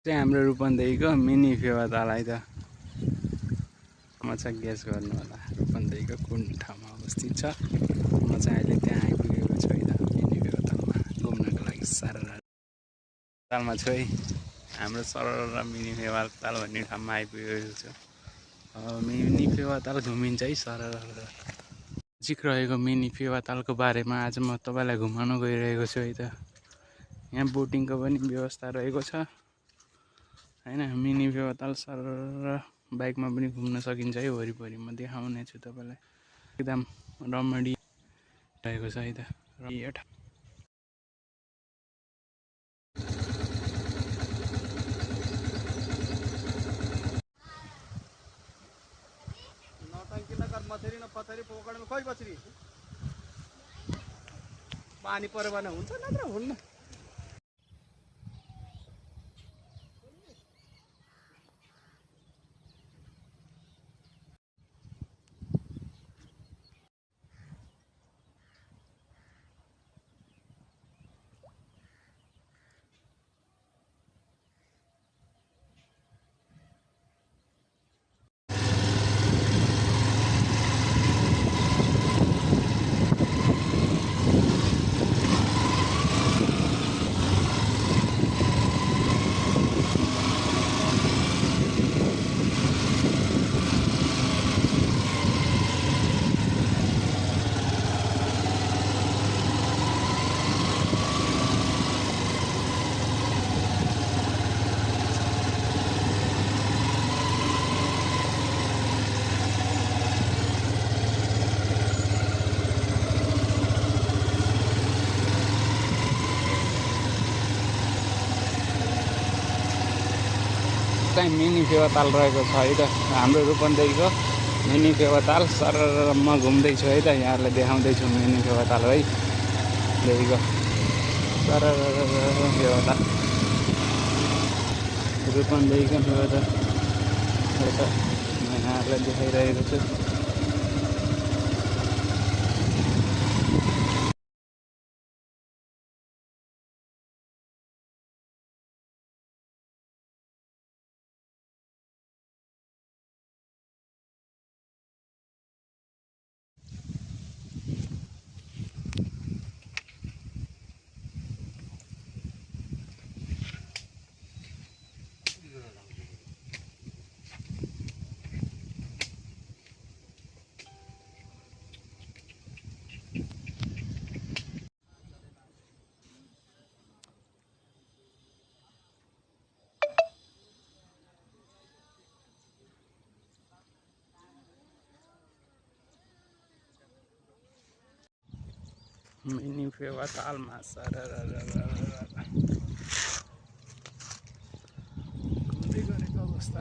चाहिँ हाम्रो रूपन्देहीको मिनी फेवाताल है त म चाहिँ गेस गर्नु होला रूपन्देहीको कुन ठाउँमा अवस्थित छ। म चाहिँ अहिले त्यहाँ आइपुगेको छु है त मिनी फेवातालमा घुम्नको लागि। तालमा छु है हाम्रो सरर मिनी फेवाताल भन्ने ठाउँमा आइपुगेको छु। मिनी फेवाताल घुमिन्छ है सरर नजिक रहेको मिनी फेवातालको बारेमा आज म तपाईँलाई घुमाउन गइरहेको छु है त। यहाँ बोटिङको पनि व्यवस्था रहेको छ हैन। मिनी फेवाताल सरर बाइकमा पनि घुम्न सकिन्छ है वरिपरि। म देखाउने छु तपाईँलाई। एकदम रमणीय रहेको छ है त। मछरी न पछरी पोखरीमा खोइ बछरी पानी पऱ्यो भने हुन्छ नत्र हुन्न। चाहिँ मिनी फेवाताल रहेको छ है त। हाम्रो रूपन्देहीको मिनी फेवाताल सरर म घुम्दैछु है त। यहाँहरूलाई देखाउँदैछु मिनी फेवाताल है देहीको सरर फेवाताल रूपन्देहीको फेवाताल म यहाँहरूलाई देखाइरहेको छु। मिनी फेवातालमा सरर घुम्दै गरेको अवस्था।